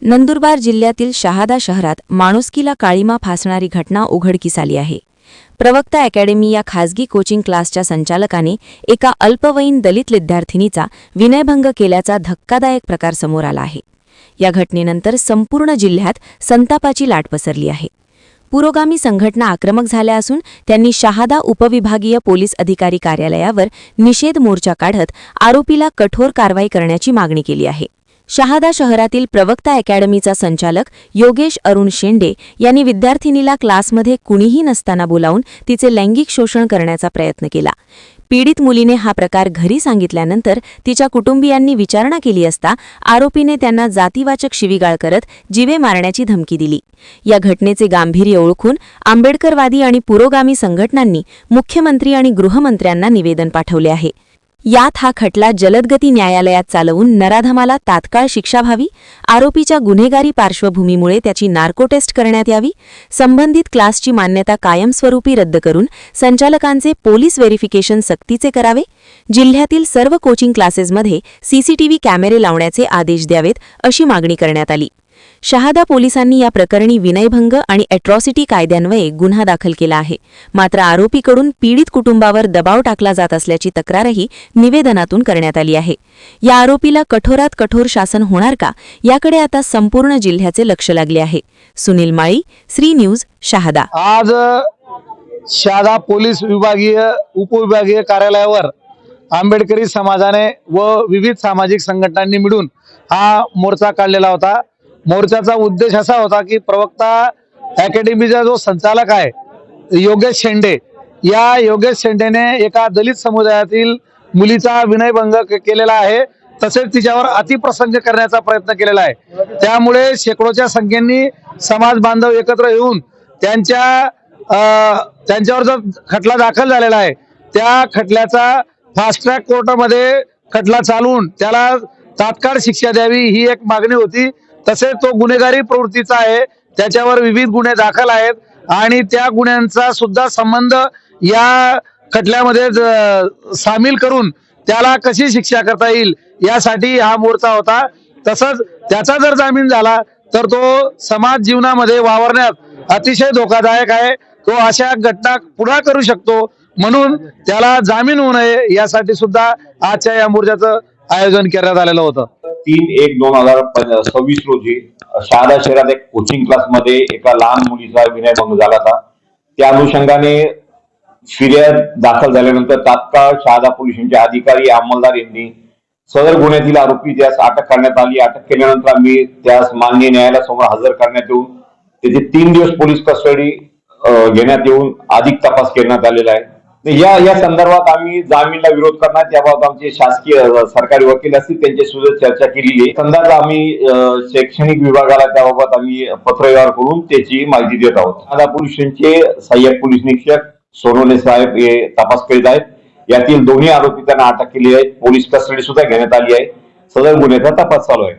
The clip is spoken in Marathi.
नंदुरबार जिल्ह्यातील शहादा शहरात माणुसकीला काळीमा फासणारी घटना उघडकीस आली आहे। प्रवक्ता अकॅडमी या खासगी कोचिंग क्लासच्या संचालकाने एका अल्पवयीन दलित विद्यार्थिनीचा विनयभंग केल्याचा धक्कादायक प्रकार समोर आला आहे। या घटनेनंतर संपूर्ण जिल्ह्यात संतापाची लाट पसरली आहे। पुरोगामी संघटना आक्रमक झाल्या असून त्यांनी शहादा उपविभागीय पोलीस अधिकारी कार्यालयावर निषेध मोर्चा काढत आरोपीला कठोर कारवाई करण्याची मागणी केली आहे। शहादा शहरातील प्रवक्ता अकॅडमीचा संचालक योगेश अरुण शेंडे यांनी विद्यार्थिनीला क्लासमध्ये कुणीही नसताना बोलावून तिचे लैंगिक शोषण करण्याचा प्रयत्न केला। पीडित मुलीने हा प्रकार घरी सांगितल्यानंतर तिच्या कुटुंबियांनी विचारणा केली असता आरोपीने त्यांना जातीवाचक शिवीगाळ करत जीवे मारण्याची धमकी दिली। या घटनेचे गांभीर्य ओळखून आंबेडकरवादी आणि पुरोगामी संघटनांनी मुख्यमंत्री आणि गृहमंत्र्यांना निवेदन पाठवले आहे। यात हा खटला जलदगती न्यायालयात चालवून नराधमाला तात्काळ शिक्षा व्हावी, आरोपीच्या गुन्हेगारी पार्श्वभूमीमुळे त्याची नार्को टेस्ट करण्यात यावी, संबंधित क्लासची मान्यता कायमस्वरूपी रद्द करून संचालकांचे पोलीस व्हेरिफिकेशन सक्तीचे करावे, जिल्ह्यातील सर्व कोचिंग क्लासेसमध्ये सीसीटीव्ही कॅमेरे लावण्याचे आदेश द्यावेत अशी मागणी करण्यात आली। शहादा पोलिसांनी या प्रकरणी विनयभंग आणि अॅट्रॉसिटी कायद्यान्वये गुन्हा दाखल केला आहे। मात्र आरोपीकडून पीडित कुटुंबावर दबाव टाकला जात असल्याची तक्रारही निवेदनातून करण्यात आली आहे। या आरोपीला कठोरात कठोर शासन होणार का, याकडे आता संपूर्ण जिल्ह्याचे लक्ष लागले आहे। सुनील माळी, श्री न्यूज, शहादा। आज शहादा पोलीस विभागीय उपविभागीय कार्यालयावर आंबेडकरी समाजाने व विविध सामाजिक संघटनांनी मिळून हा मोर्चा काढलेला होता। मोर्चाचा उद्देश असा होता की प्रवक्ता अकॅडमीचा जो संचालक आहे योगेश शेंडे, या योगेश शेंडेने एका दलित समुदायातील मुलीचा विनयभंग केलेला आहे, तसेच तिच्यावर अतिप्रसंग करण्याचा प्रयत्न केलेला आहे। त्यामुळे शेकडोच्या संख्येने समाज बांधव एकत्र येऊन त्यांच्यावर जो खटला दाखल झालेला आहे त्या खटल्याचा फास्ट ट्रॅक कोर्टामध्ये खटला चालवून त्याला तात्काळ शिक्षा द्यावी ही एक मागणी होती। तसेच तो गुन्हेगारी प्रवृत्तीचा आहे, त्याच्यावर विविध गुन्हे दाखल आहेत आणि त्या गुन्ह्यांचा सुद्धा संबंध या खटल्यामध्ये सामील करून त्याला कशी शिक्षा करता येईल यासाठी हा मोर्चा होता। तसंच त्याचा जर जामीन झाला तर तो समाज जीवनामध्ये वावरण्यात अतिशय धोकादायक आहे, तो अशा घटना पुन्हा करू शकतो, म्हणून त्याला जामीन होऊ नये यासाठी सुद्धा आजच्या या मोर्चाचं आयोजन करण्यात आलेलं होतं। 3/1/2026 रोजी शहादा शहरात एक कोचिंग क्लास मध्ये एका लहान मुलीचा विनयभंग झाला होता। त्या अनुषंगाने फिर्याद दाखल झाल्यानंतर तात्काळ शहादा पोलिसांचे अधिकारी अंमलदार यांनी सदर गुन्ह्यातील आरोपी त्यास अटक करण्यात आली। अटक केल्यानंतर आम्ही त्यास माननीय न्यायालयासमोर हजर करण्यात येऊन त्याचे 3 दिवस पोलीस कस्टडी घेण्यात येऊन अधिक तपास करण्यात आलेला आहे। या संदर्भात आम्ही जामीनला विरोध करणार, त्याबाबत आमचे शासकीय सरकारी वकील असतील त्यांच्याशी चर्चा केलेली आहे। संदर्भात आम्ही शैक्षणिक विभागाला त्याबाबत आम्ही पत्रव्यवहार करून त्याची माहिती देत आहोत। शहादा पोलीस स्टेशनचे सहाय्यक पोलीस निरीक्षक सोनवणे साहेब हे तपास करीत आहेत। यातील दोन्ही आरोपी त्यांना अटक केली आहे, पोलीस कस्टडी सुद्धा घेण्यात आली आहे। सदर गुन्ह्याचा तपास चालू आहे।